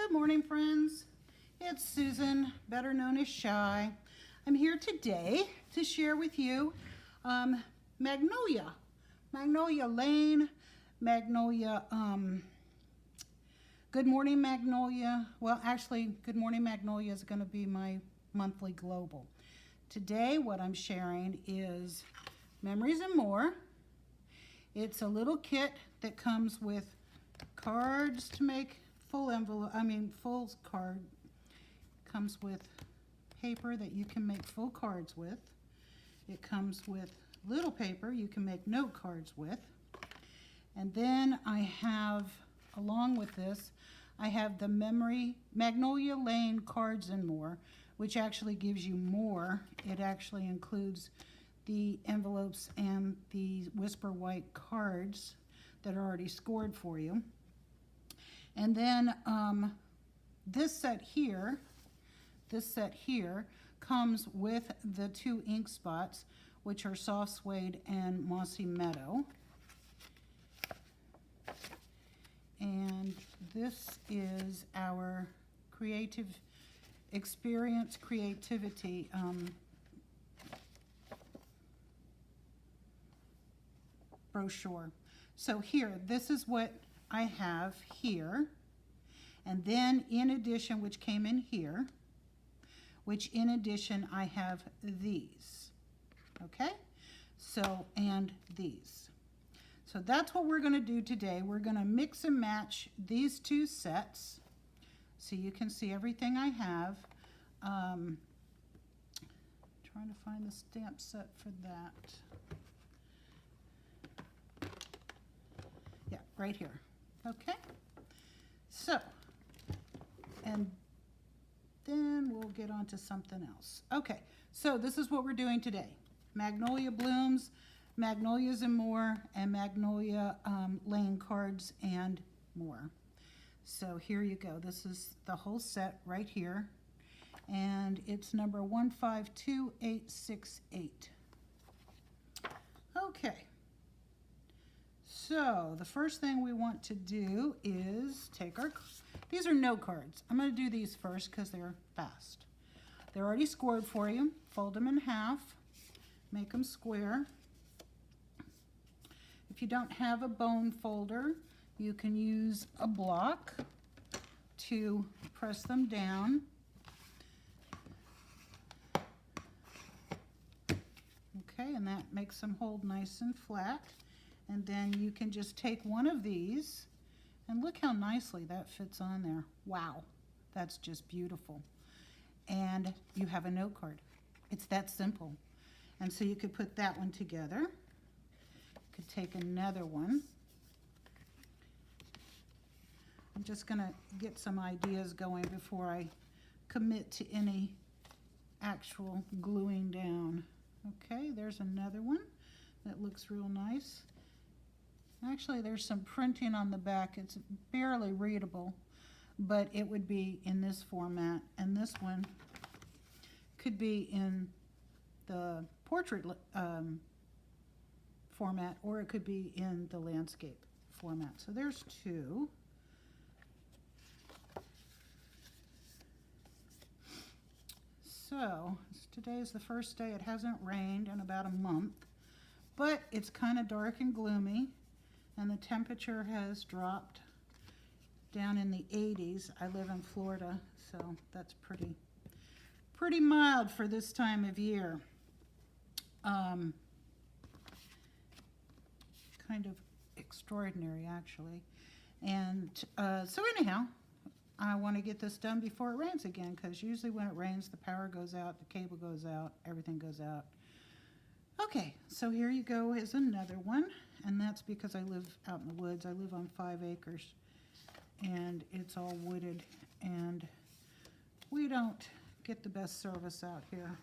Good morning, friends. It's Susan, better known as Shy. I'm here today to share with you Magnolia Lane, Magnolia, Good Morning Magnolia. Well, actually, Good Morning Magnolia is going to be my monthly global. Today, what I'm sharing is Memories and More. It's a little kit that comes with cards to make full card. Comes with paper that you can make full cards with. It comes with little paper you can make note cards with. And then I have, along with this, I have the Magnolia Lane Cards and More, which actually gives you more. It actually includes the envelopes and the Whisper White cards that are already scored for you. And then this set here comes with the two ink spots, which are Soft Suede and Mossy Meadow. And this is our Creative Experience Creativity brochure. So here, this is what I have here, and then in addition, which came in here, which in addition I have these, okay? So, and these. So that's what we're gonna do today. We're gonna mix and match these two sets so you can see everything I have. Trying to find the stamp set for that. Yeah, right here. Okay, so, and then we'll get on to something else. Okay, so this is what we're doing today. Magnolia Blooms, Magnolias and More, and Magnolia Lane Cards and More. So here you go. This is the whole set right here, and it's number 152868. Okay. So the first thing we want to do is take these are note cards. I'm going to do these first because they're fast. They're already scored for you. Fold them in half, make them square. If you don't have a bone folder, you can use a block to press them down. Okay, and that makes them hold nice and flat. And then you can just take one of these, and look how nicely that fits on there. Wow, that's just beautiful. And you have a note card. It's that simple. And so you could put that one together. You could take another one. I'm just gonna get some ideas going before I commit to any actual gluing down. Okay, there's another one that looks real nice. Actually, there's some printing on the back. It's barely readable, but it would be in this format, and this one could be in the portrait format, or it could be in the landscape format. So there's two. So today's the first day. It hasn't rained in about a month, but it's kind of dark and gloomy. And the temperature has dropped down in the 80s. I live in Florida, so that's pretty mild for this time of year. Kind of extraordinary, actually. And so anyhow, I want to get this done before it rains again, because usually when it rains, the power goes out, the cable goes out, everything goes out. Okay, so here you go is another one, and that's because I live out in the woods. I live on 5 acres, and it's all wooded, and we don't get the best service out here,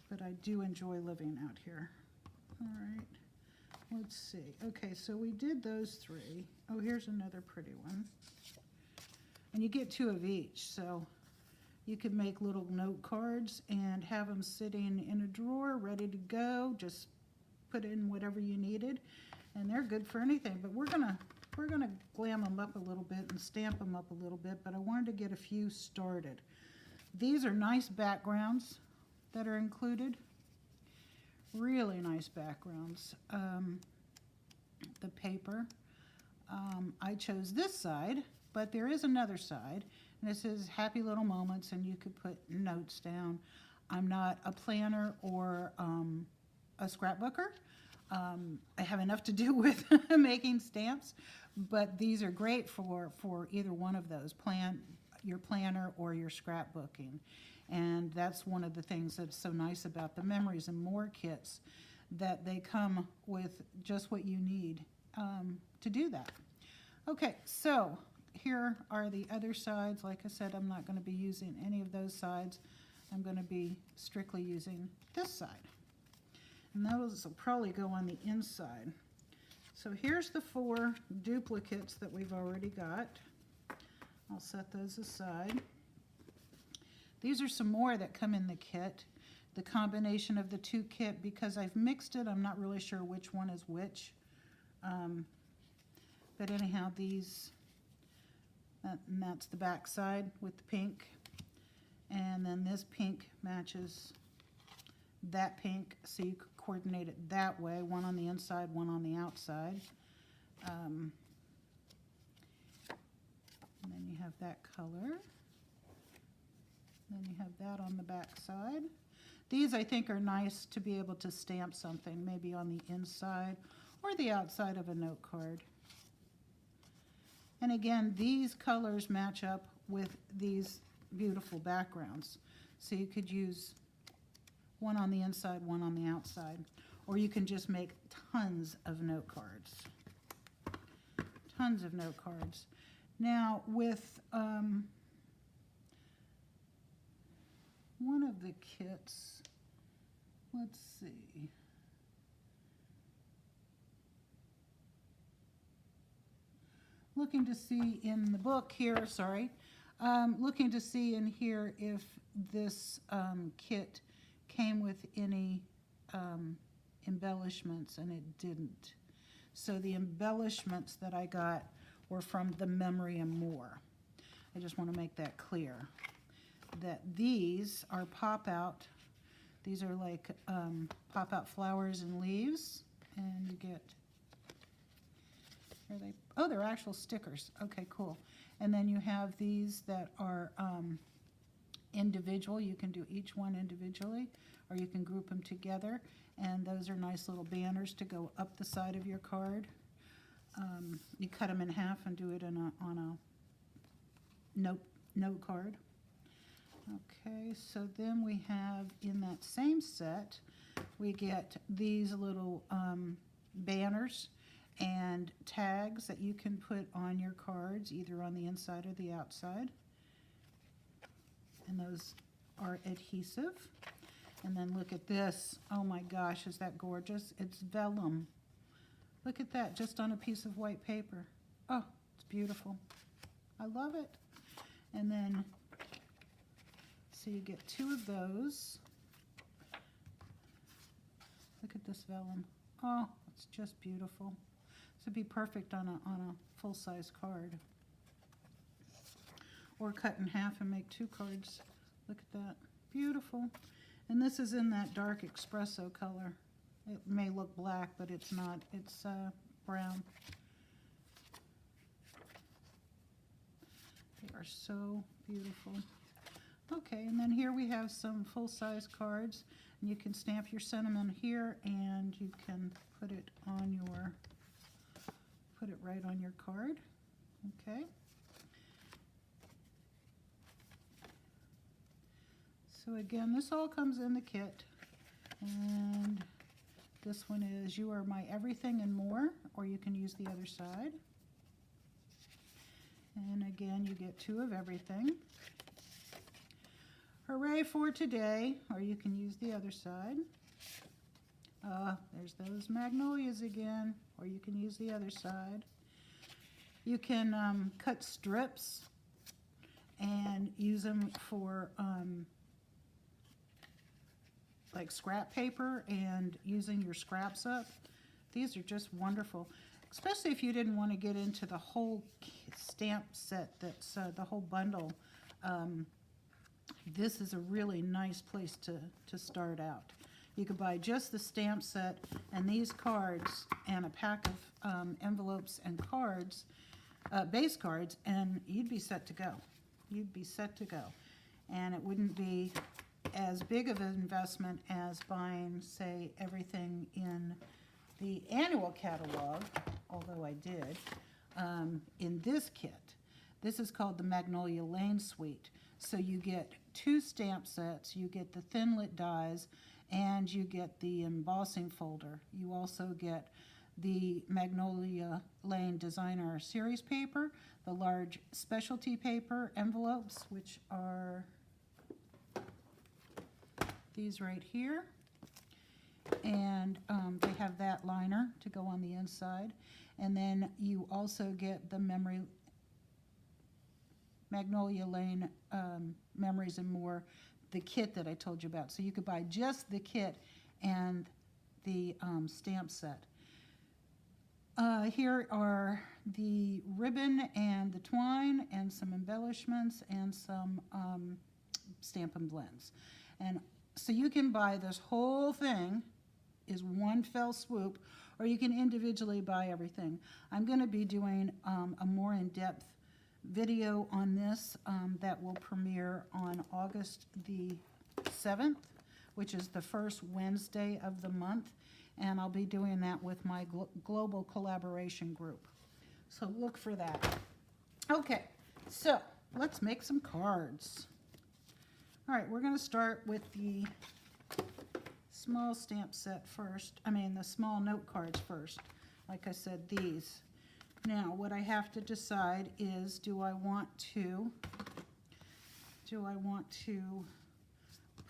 but I do enjoy living out here. All right, let's see. Okay, so we did those 3. Oh, here's another pretty one, and you get 2 of each, so you could make little note cards and have them sitting in a drawer ready to go. Just put in whatever you needed, and they're good for anything. But we're gonna we're going to glam them up a little bit and stamp them up a little bit, but I wanted to get a few started. These are nice backgrounds that are included. Really nice backgrounds. The paper. I chose this side, but there is another side, and it says Happy Little Moments, and you could put notes down. I'm not a planner or a scrapbooker. I have enough to do with making stamps, but these are great for either one of those, your planner or your scrapbooking. And that's one of the things that's so nice about the Memories and More kits, that they come with just what you need to do that. Okay, so here are the other sides. Like I said, I'm not going to be using any of those sides. I'm going to be strictly using this side. And those will probably go on the inside. So here's the 4 duplicates that we've already got. I'll set those aside. These are some more that come in the kit. The combination of the 2 kit, because I've mixed it, I'm not really sure which one is which. But anyhow, these, and that's the back side with the pink. And then this pink matches that pink, so you could coordinate it that way, one on the inside, one on the outside. And then you have that color. Then you have that on the back side. These, I think, are nice to be able to stamp something, maybe on the inside or the outside of a note card. And again, these colors match up with these beautiful backgrounds. So you could use one on the inside, one on the outside, or you can just make tons of note cards. Tons of note cards. Now, with one of the kits, let's see. Looking to see in the book here, sorry, looking to see in here if this kit came with any embellishments, and it didn't. So the embellishments that I got were from the Memory and More. I just want to make that clear, that these are pop-out. These are like pop-out flowers and leaves, and you get, are they? Oh, they're actual stickers. Okay, cool. And then you have these that are individual. You can do each one individually, or you can group them together. And those are nice little banners to go up the side of your card. You cut them in half and do it on a note card. Okay, so then we have in that same set, we get these little banners and tags that you can put on your cards, either on the inside or the outside. And those are adhesive. And then look at this. Oh my gosh, is that gorgeous? It's vellum. Look at that, just on a piece of white paper. Oh, it's beautiful. I love it. And then, so you get 2 of those. Look at this vellum. Oh, it's just beautiful. This would be perfect on a full-size card. Or cut in half and make 2 cards. Look at that. Beautiful. And this is in that dark espresso color. It may look black, but it's not. It's brown. They are so beautiful. Okay, and then here we have some full-size cards. And you can stamp your sentiment here, and you can put it right on your card. Okay. So again, this all comes in the kit. And this one is You Are My Everything and More, or you can use the other side. And again, you get 2 of everything. Hooray for today, or you can use the other side. There's those Magnolias again, or you can use the other side. You can cut strips and use them for like scrap paper and using your scraps up. These are just wonderful. especially if you didn't want to get into the whole stamp set, that's the whole bundle. This is a really nice place to start out. You could buy just the stamp set and these cards and a pack of envelopes and cards, base cards, and you'd be set to go. You'd be set to go. And it wouldn't be as big of an investment as buying, say, everything in the annual catalog, although I did, in this kit. This is called the Magnolia Lane Suite. So you get 2 stamp sets, you get the thin lit dies, and you get the embossing folder. You also get the Magnolia Lane Designer Series paper, the large specialty paper envelopes, which are these right here. And they have that liner to go on the inside. And then you also get the Magnolia Lane Memories and More, the kit that I told you about. So you could buy just the kit and the stamp set. Here are the ribbon and the twine and some embellishments and some Stampin' blends. And so you can buy this whole thing is one fell swoop, or you can individually buy everything. I'm going to be doing a more in-depth video on this that will premiere on August the 7th, which is the first Wednesday of the month, and I'll be doing that with my global collaboration group. So look for that. Okay, so let's make some cards. All right, we're going to start with the small stamp set first. The small note cards first. Like I said, these. Now, what I have to decide is, do I want to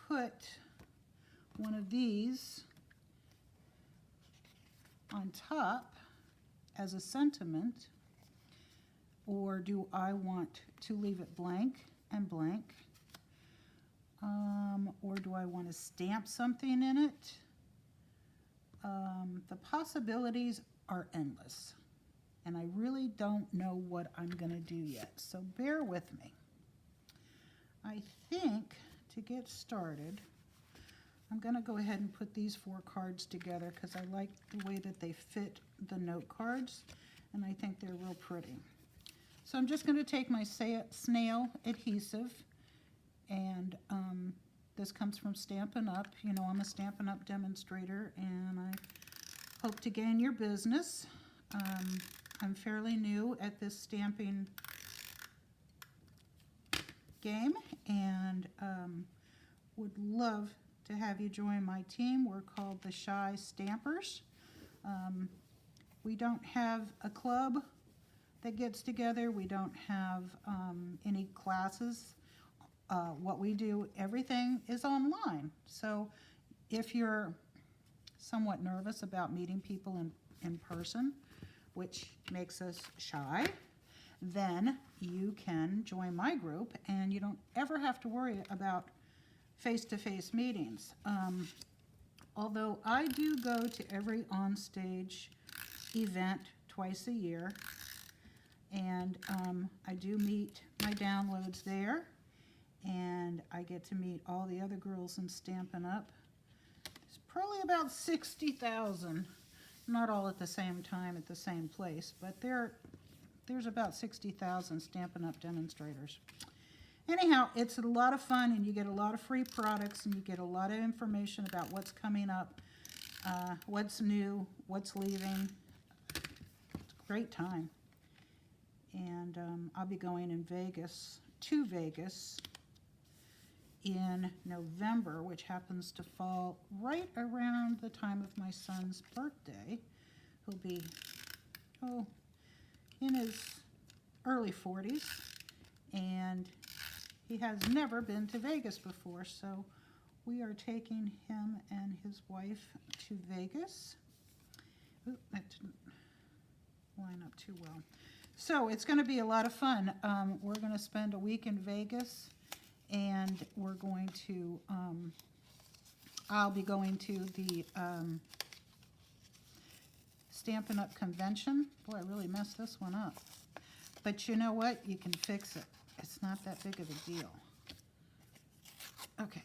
put one of these on top as a sentiment, or do I want to leave it blank and blank? Or do I want to stamp something in it? The possibilities are endless, and I really don't know what I'm going to do yet, so bear with me. I think to get started, I'm going to go ahead and put these 4 cards together because I like the way that they fit the note cards, and I think they're real pretty. So I'm just going to take my snail adhesive, and this comes from Stampin' Up. You know, I'm a Stampin' Up demonstrator, and I hope to gain your business. I'm fairly new at this stamping game, and would love to have you join my team. We're called the Shy Stampers. We don't have a club that gets together. We don't have any classes. What we do, everything is online. So if you're somewhat nervous about meeting people in person, which makes us shy, then you can join my group and you don't ever have to worry about face-to-face meetings. Although I do go to every onstage event twice a year, and I do meet my downloads there, and I get to meet all the other girls in Stampin' Up. It's probably about 60,000, not all at the same time at the same place, but there's about 60,000 Stampin' Up demonstrators. Anyhow, it's a lot of fun, and you get a lot of free products, and you get a lot of information about what's coming up, what's new, what's leaving. It's a great time. And I'll be going to Vegas in November, which happens to fall right around the time of my son's birthday. He'll be, in his early 40s, and he has never been to Vegas before, so we are taking him and his wife to Vegas. Ooh, that didn't line up too well. So it's going to be a lot of fun. We're going to spend a week in Vegas, and we're going to, I'll be going to the Stampin' Up! Convention. Boy, I really messed this one up. But you know what? You can fix it. It's not that big of a deal. Okay.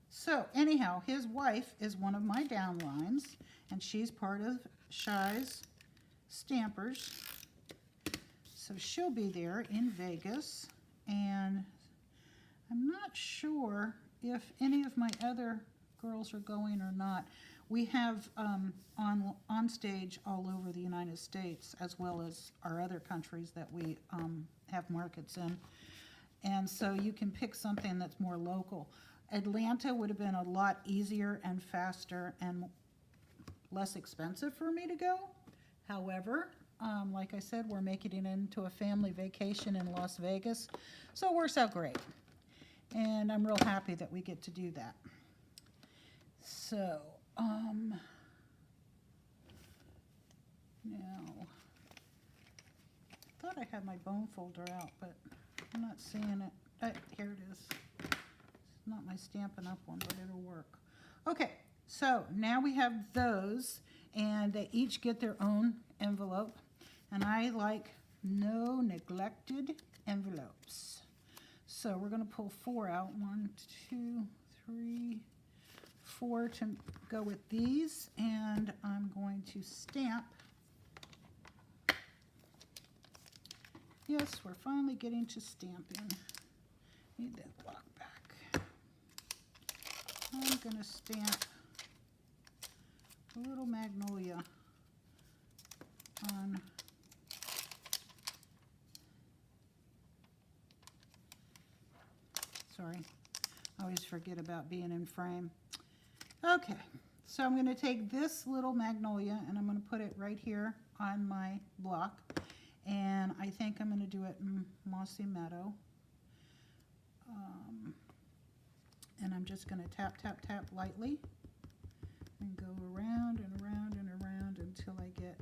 So anyhow, his wife is one of my downlines, and she's part of Shy's Stampers. So she'll be there in Vegas, and I'm not sure if any of my other girls are going or not. We have on stage all over the United States, as well as our other countries that we have markets in. And so you can pick something that's more local. Atlanta would have been a lot easier and faster and less expensive for me to go. However, like I said, we're making it into a family vacation in Las Vegas, so it works out great. And I'm real happy that we get to do that. So, now, I thought I had my bone folder out, but I'm not seeing it. Here it is. It's not my Stampin' Up! One, but it'll work. Okay, so now we have those, and they each get their own envelope. And I like no neglected envelopes. So we're going to pull 4 out. 1, 2, 3, 4 to go with these. And I'm going to stamp. Yes, we're finally getting to stamping. Need that block back. I'm going to stamp a little Magnolia on sorry, I always forget about being in frame. Okay, so I'm going to take this little Magnolia and I'm going to put it right here on my block, and I think I'm going to do it in Mossy Meadow. And I'm just going to tap, tap, tap lightly and go around and around and around until I get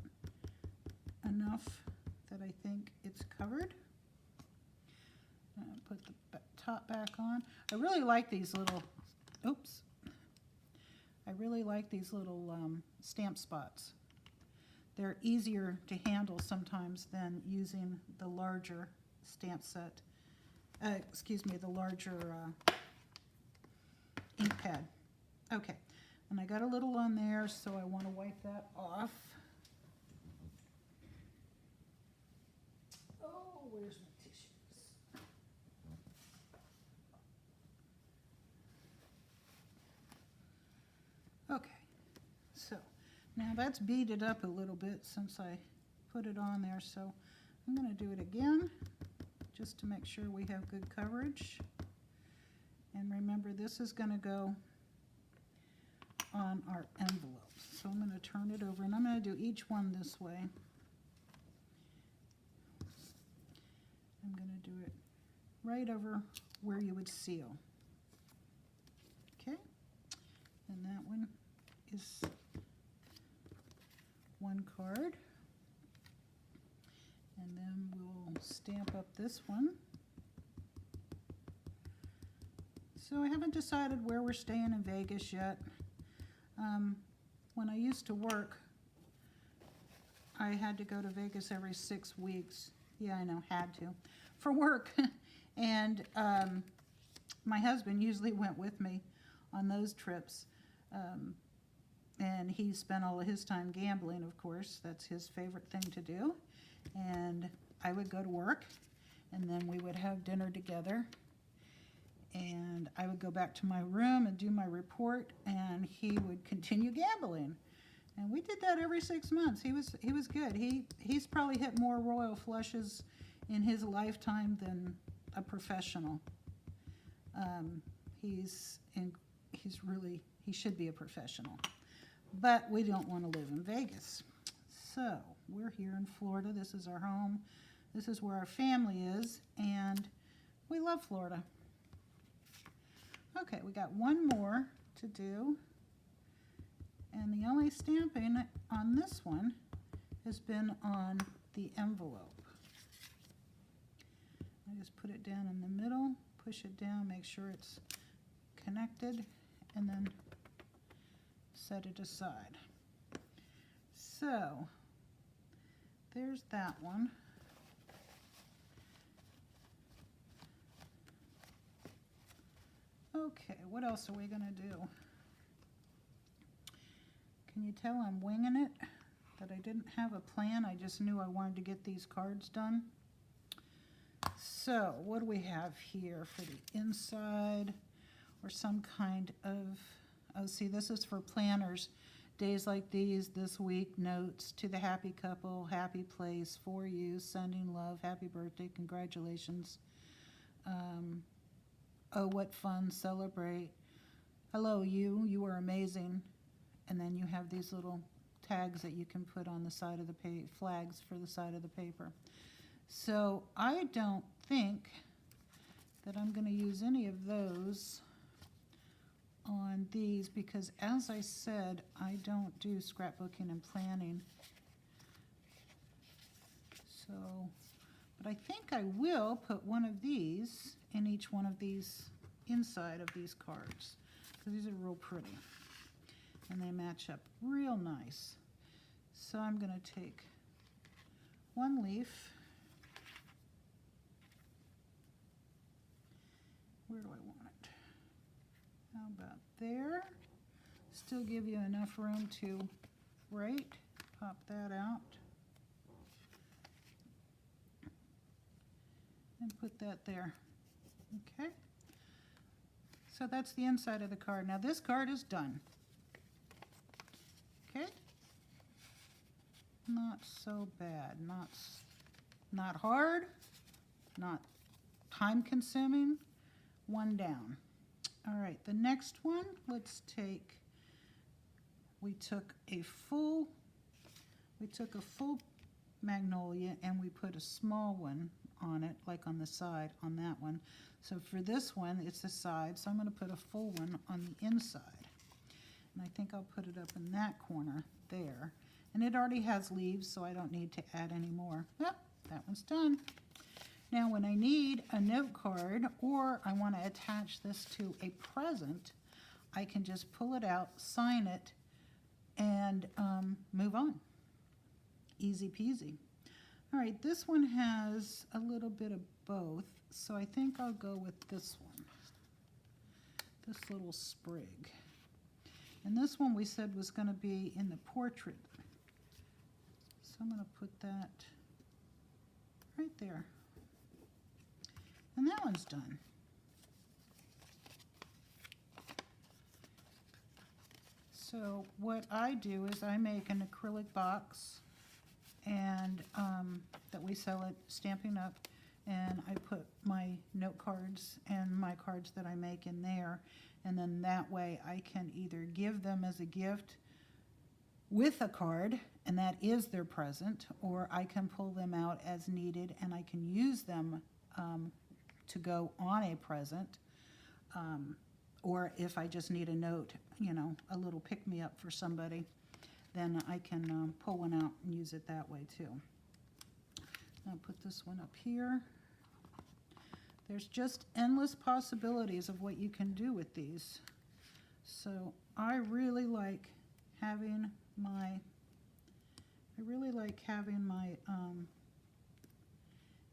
enough that I think it's covered. Put the top back on. I really like these little, oops. I really like these little stamp spots. They're easier to handle sometimes than using the larger stamp set. Excuse me, the larger ink pad. Okay, and I got a little on there, so I want to wipe that off. Oh, where's my tissues? Okay, so now that's beaded up a little bit since I put it on there, so I'm going to do it again just to make sure we have good coverage. And remember, this is going to go on our envelopes. So I'm going to turn it over, and I'm going to do each one this way. I'm going to do it right over where you would seal. Okay, and that one is one card. And then we'll stamp up this one. So I haven't decided where we're staying in Vegas yet. When I used to work, I had to go to Vegas every 6 weeks. Yeah, I know, had to, for work. And my husband usually went with me on those trips. And he spent all of his time gambling, of course. That's his favorite thing to do. And I would go to work, and then we would have dinner together. And I would go back to my room and do my report, and he would continue gambling. And we did that every 6 months. He was good. He's probably hit more royal flushes in his lifetime than a professional. He should be a professional. But we don't want to live in Vegas. So we're here in Florida. This is our home. This is where our family is, and we love Florida. Okay, we got one more to do, and the only stamping on this one has been on the envelope. I just put it down in the middle, push it down, make sure it's connected, and then set it aside. So there's that one. Okay, what else are we going to do? Can you tell I'm winging it? That I didn't have a plan. I just knew I wanted to get these cards done. So what do we have here for the inside? Or some kind of, oh, see, this is for planners. Days like these, this week, notes to the happy couple, happy place, for you, sending love, happy birthday, congratulations. Oh, what fun, celebrate. Hello, you are amazing. And then you have these little tags that you can put on the side of the page, flags for the side of the paper. So I don't think that I'm going to use any of those on these because, as I said, I don't do scrapbooking and planning. So, but I think I will put one of these in each one of these inside of these cards because these are real pretty and they match up real nice. So I'm going to take one leaf. Where do I want it? How about there? Still give you enough room to write. Pop that out. And put that there. Okay. So that's the inside of the card. Now this card is done. Okay. Not so bad. Not hard. Not time consuming. One down. All right, the next one, let's take, we took a full Magnolia and we put a small one on it, like on the side, on that one. So for this one, it's the side, so I'm going to put a full one on the inside. And I think I'll put it up in that corner there. And it already has leaves, so I don't need to add any more. Yep, that one's done. Now when I need a note card or I want to attach this to a present, I can just pull it out, sign it, and move on. Easy peasy. All right, this one has a little bit of both, so I think I'll go with this one, this little sprig. And this one we said was going to be in the portrait. So I'm going to put that right there. And that one's done. So what I do is I make an acrylic box and that we sell at Stampin' Up, and I put my note cards and my cards that I make in there, and then that way I can either give them as a gift with a card, and that is their present, or I can pull them out as needed and I can use them to go on a present, or if I just need a note, you know, a little pick-me-up for somebody, then I can pull one out and use it that way too. I'll put this one up here. There's just endless possibilities of what you can do with these. So I really like having my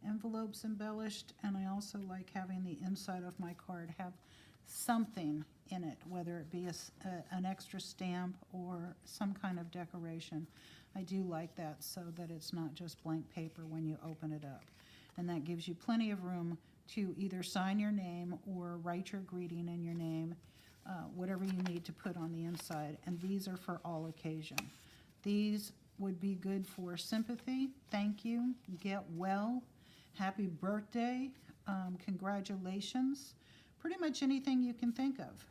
envelopes embellished, and I also like having the inside of my card have something in it, whether it be an extra stamp or some kind of decoration. I do like that so that it's not just blank paper when you open it up. And that gives you plenty of room to either sign your name or write your greeting and your name, whatever you need to put on the inside. And these are for all occasion. These would be good for sympathy, thank you, get well, happy birthday, congratulations, pretty much anything you can think of.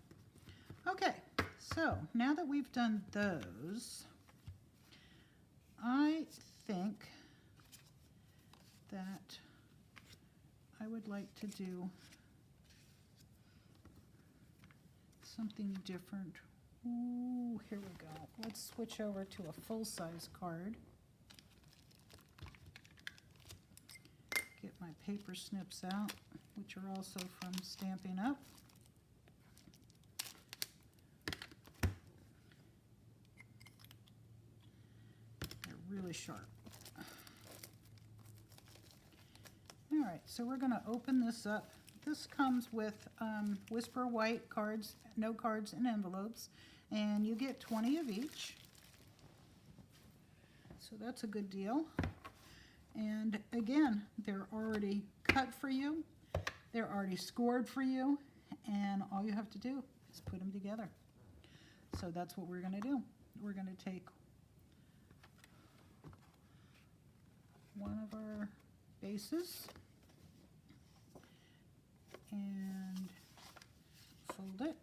Okay, so now that we've done those, I think that I would like to do something different. Ooh, here we go. Let's switch over to a full-size card. Get my paper snips out, which are also from Stampin' Up. really sharp. All right, so we're going to open this up. This comes with Whisper White cards, note cards, and envelopes, and you get 20 of each. So that's a good deal. And again, they're already cut for you. They're already scored for you, and all you have to do is put them together. So that's what we're going to do. We're going to take one of our bases and fold it.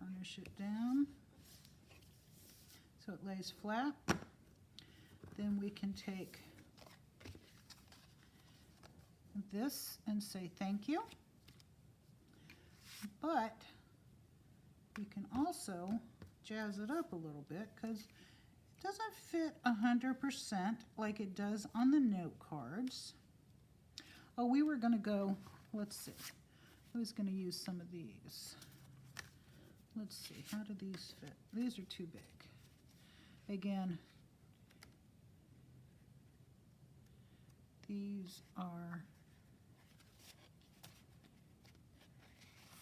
Burnish it down so it lays flat. Then we can take this and say thank you. But we can also jazz it up a little bit because it doesn't fit 100% like it does on the note cards. Oh, we were going to go, let's see, I was going to use some of these. Let's see, how do these fit? These are too big. Again, these are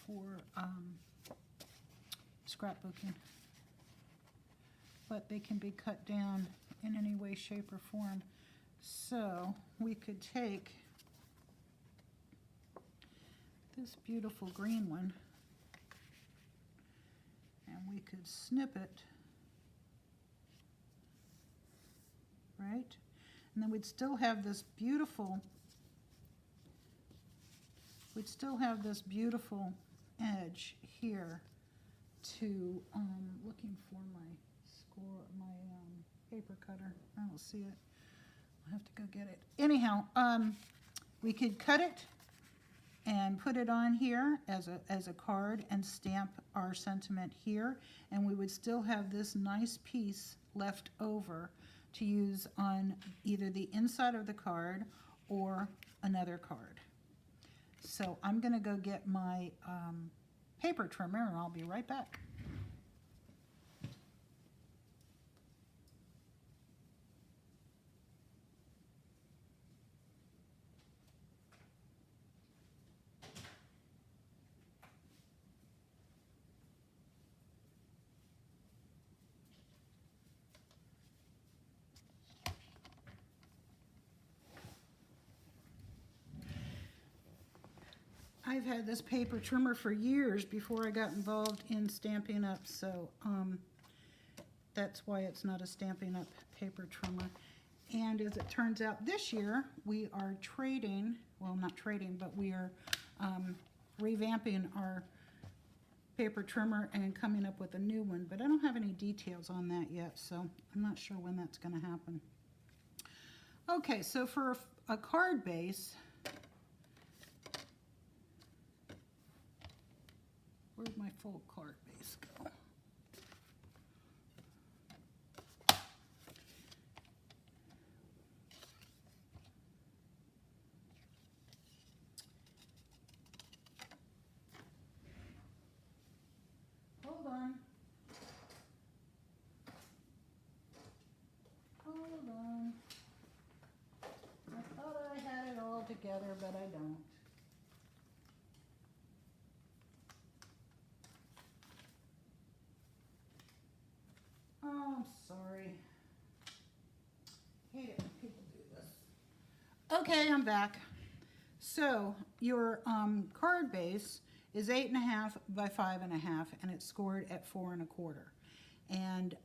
for scrapbooking, but they can be cut down in any way, shape, or form. So we could take this beautiful green one and we could snip it, right? And then we'd still have this beautiful, edge here to, looking for my paper cutter. I don't see it. I'll have to go get it. Anyhow, we could cut it and put it on here as a card and stamp our sentiment here, and we would still have this nice piece left over to use on either the inside of the card or another card. So I'm going to go get my paper trimmer and I'll be right back. I've had this paper trimmer for years before I got involved in Stampin' Up, so that's why it's not a Stampin' Up paper trimmer. And as it turns out, this year we are trading, well, not trading, but we are revamping our paper trimmer and coming up with a new one, but I don't have any details on that yet, so I'm not sure when that's going to happen. Okay, so for a card base, where'd my full card base go? Hold on. Hold on. I thought I had it all together, but I don't. Oh, I'm sorry. Hate it when people do this. Okay, I'm back. So your card base is 8.5 by 5.5, and it's scored at 4 1/4. And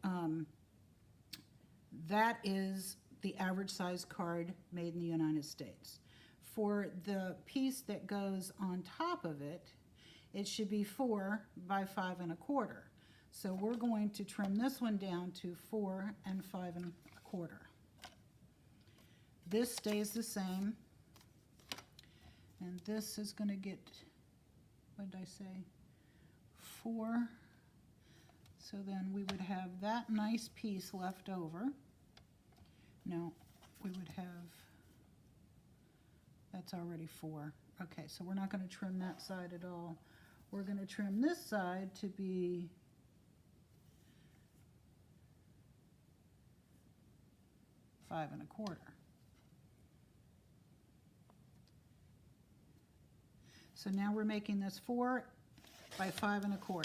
that is the average size card made in the United States. For the piece that goes on top of it, it should be 4 by 5 1/4. So we're going to trim this one down to 4 and 5 1/4. This stays the same, and this is going to get, what did I say, 4. So then we would have that nice piece left over. No, we would have, that's already 4. Okay, so we're not going to trim that side at all. we're going to trim this side to be 5 1/4. So now we're making this 4 by 5 1/4.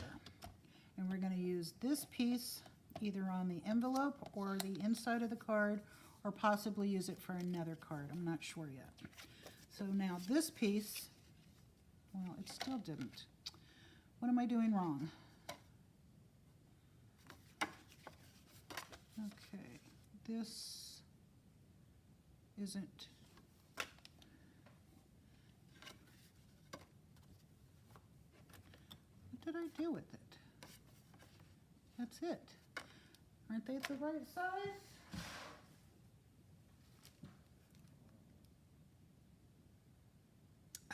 And we're going to use this piece either on the envelope or the inside of the card, or possibly use it for another card. I'm not sure yet. So now this piece, well, it still didn't. What am I doing wrong? Okay, this isn't. What did I do with it? That's it. Aren't they the right size?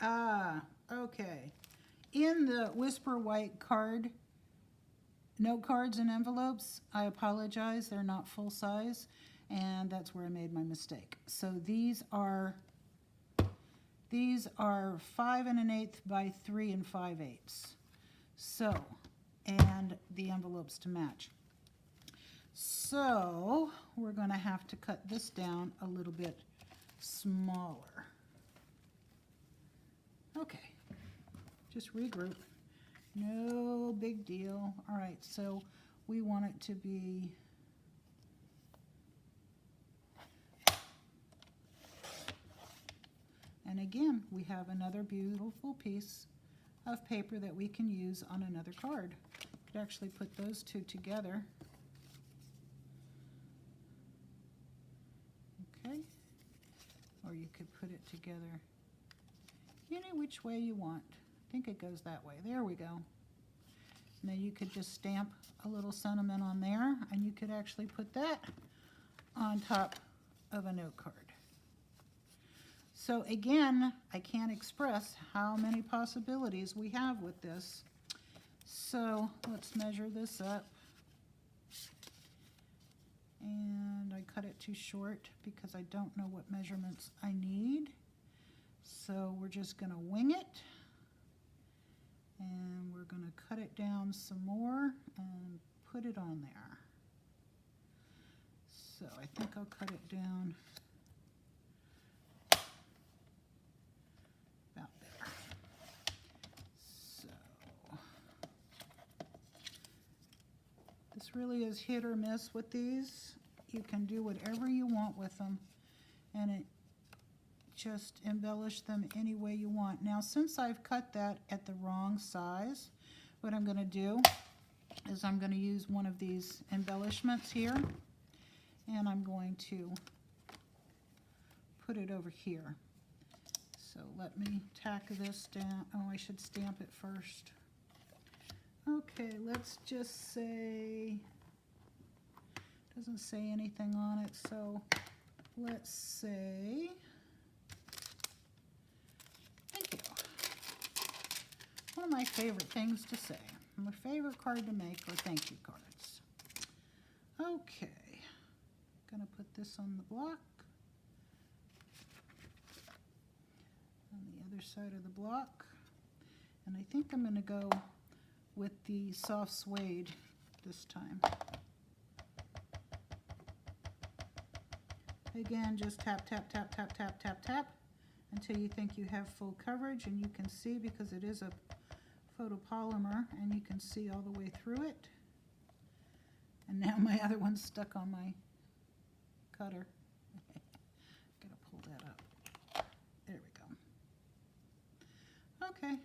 Ah, okay. In the Whisper White card, note cards and envelopes, I apologize, they're not full size, and that's where I made my mistake. So these are 5 1/8 by 3 5/8. So, and the envelopes to match. So we're going to have to cut this down a little bit smaller. Okay, just regroup. No big deal. All right, so we want it to be and again, we have another beautiful piece of paper that we can use on another card. Could actually put those two together. Okay, or you could put it together any which way you want. I think it goes that way. There we go. And then you could just stamp a little sentiment on there, and you could actually put that on top of a note card. So again, I can't express how many possibilities we have with this. So let's measure this up. And I cut it too short because I don't know what measurements I need. So we're just going to wing it. And we're going to cut it down some more and put it on there. So I think I'll cut it down about there. So this really is hit or miss with these. You can do whatever you want with them, and it just embellish them any way you want. Now, since I've cut that at the wrong size, what I'm going to do is I'm going to use one of these embellishments here, and I'm going to put it over here. So let me tack this down. Oh, I should stamp it first. Okay, let's just say, doesn't say anything on it, so let's say, thank you. One of my favorite things to say. My favorite card to make are thank you cards. Okay, gonna put this on the block. On the other side of the block. And I think I'm gonna go with the soft suede this time. Again, just tap, tap, tap, tap, tap, tap, tap until you think you have full coverage, and you can see because it is a photopolymer and you can see all the way through it. And now my other one's stuck on my cutter. Gotta pull that up. There we go. Okay,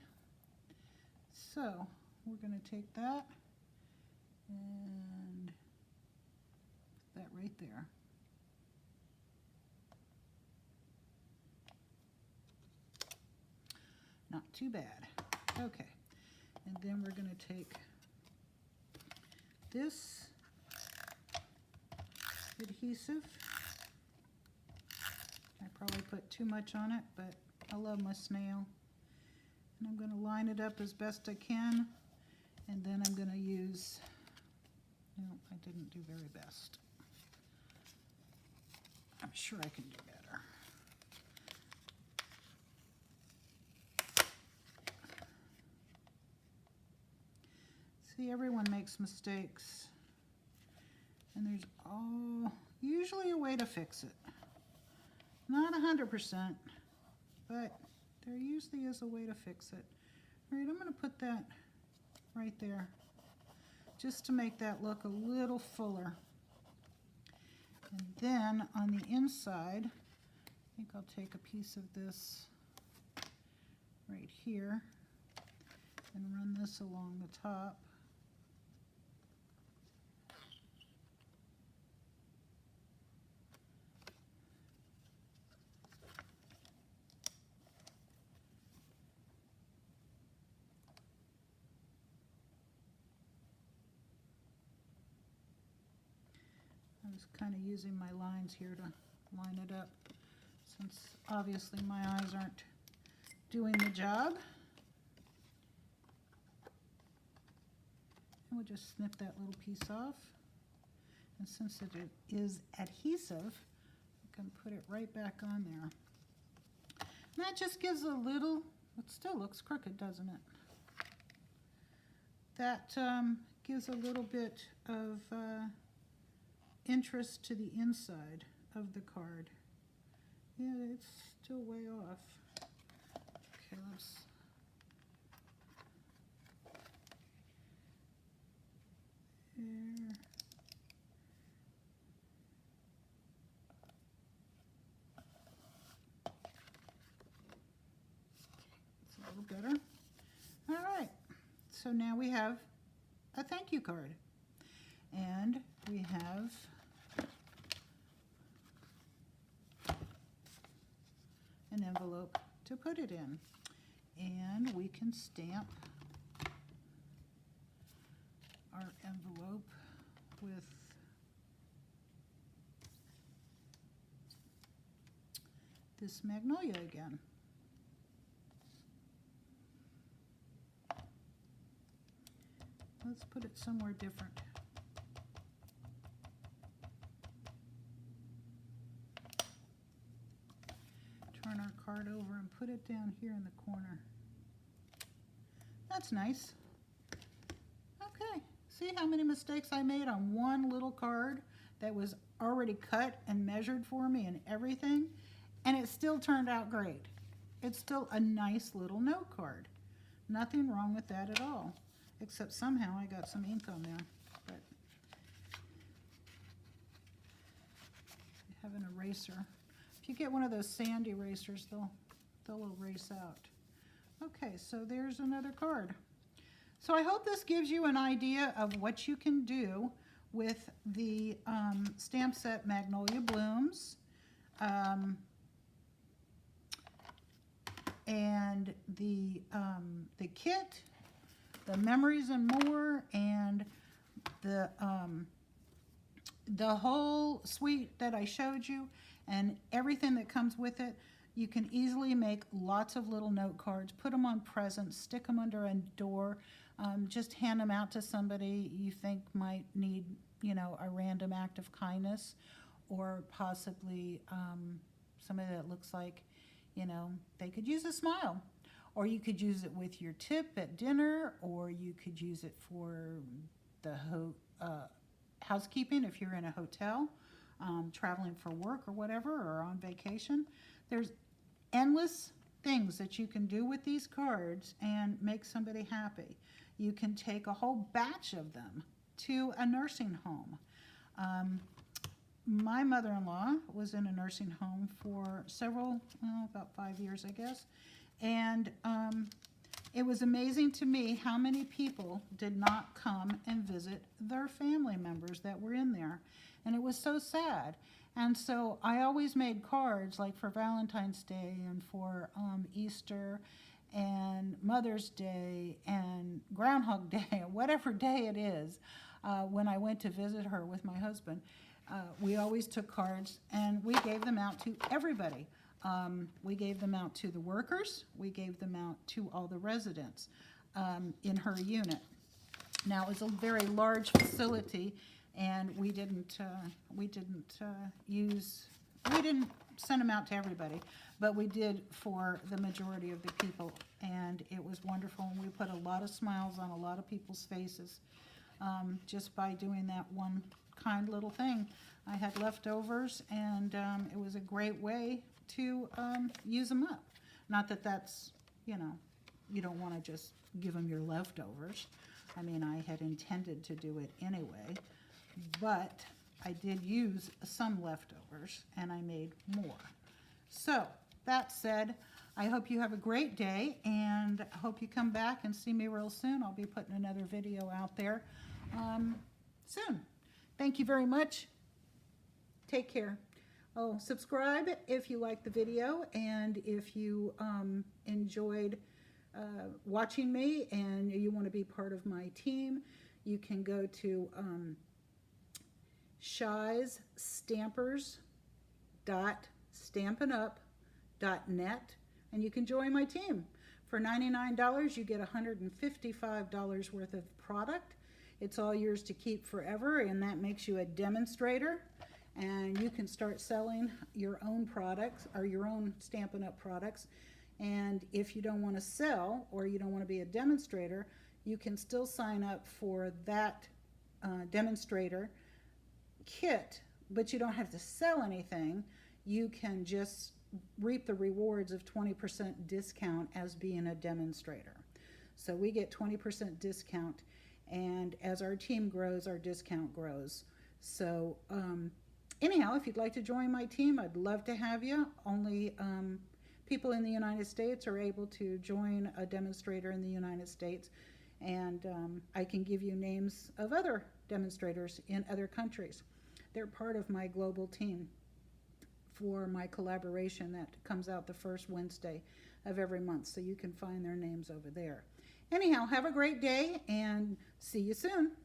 so we're going to take that and put that right there. Not too bad. Okay, and then we're going to take this adhesive. I probably put too much on it, but I love my snail. And I'm going to line it up as best I can, and then I'm going to use, no, I didn't do very best. I'm sure I can do better. See, everyone makes mistakes, and there's usually a way to fix it. Not 100%, but there usually is a way to fix it. All right, I'm going to put that right there, just to make that look a little fuller. And then on the inside, I think I'll take a piece of this right here and run this along the top. I was kind of using my lines here to line it up, since obviously my eyes aren't doing the job. And we'll just snip that little piece off. And since it is adhesive, I can put it right back on there. And that just gives a little, it still looks crooked, doesn't it? That gives a little bit of interest to the inside of the card. Yeah, it's still way off. Okay, let's there. It's a little better. All right, so now we have a thank you card, and we have an envelope to put it in, and we can stamp our envelope with this Magnolia again. Let's put it somewhere different. Turn our card over and put it down here in the corner. That's nice. Okay, see how many mistakes I made on one little card that was already cut and measured for me and everything, and it still turned out great. It's still a nice little note card. Nothing wrong with that at all, except somehow I got some ink on there. But I have an eraser. If you get one of those sand erasers, they'll erase out. Okay, so there's another card. So I hope this gives you an idea of what you can do with the stamp set Magnolia Blooms. And the kit, the Memories and More, and the whole suite that I showed you, and everything that comes with it. You can easily make lots of little note cards, put them on presents, stick them under a door, just hand them out to somebody you think might need, you know, a random act of kindness, or possibly somebody that looks like, you know, they could use a smile. Or you could use it with your tip at dinner, or you could use it for the housekeeping if you're in a hotel, traveling for work or whatever, or on vacation. There's endless things that you can do with these cards and make somebody happy. You can take a whole batch of them to a nursing home. My mother-in-law was in a nursing home for about 5 years, I guess. And it was amazing to me how many people did not come and visit their family members that were in there. And it was so sad. And so I always made cards, like for Valentine's Day and for Easter and Mother's Day and Groundhog Day, whatever day it is, when I went to visit her with my husband. We always took cards and we gave them out to everybody. We gave them out to the workers. We gave them out to all the residents in her unit. Now, it was a very large facility, and we didn't use we didn't send them out to everybody, but we did for the majority of the people, and it was wonderful. And we put a lot of smiles on a lot of people's faces just by doing that one kind little thing. I had leftovers, and it was a great way to use them up. Not that that's, you know, you don't want to just give them your leftovers. I mean, I had intended to do it anyway, but I did use some leftovers, and I made more. So, that said, I hope you have a great day, and I hope you come back and see me real soon. I'll be putting another video out there soon. Thank you very much. Take care. Oh, subscribe if you like the video, and if you enjoyed watching me and you want to be part of my team, you can go to SHYsStampers.stampinup.net, and you can join my team. For $99, you get $155 worth of product. It's all yours to keep forever, and that makes you a demonstrator, and you can start selling your own products or your own Stampin' Up! Products. And if you don't want to sell or you don't want to be a demonstrator, you can still sign up for that demonstrator kit, but you don't have to sell anything. You can just reap the rewards of 20% discount as being a demonstrator. So we get 20% discount, and as our team grows, our discount grows. So anyhow, if you'd like to join my team, I'd love to have you. Only people in the United States are able to join a demonstrator in the United States, and I can give you names of other demonstrators in other countries. They're part of my global team for my collaboration that comes out the first Wednesday of every month, so you can find their names over there. Anyhow, have a great day, and see you soon.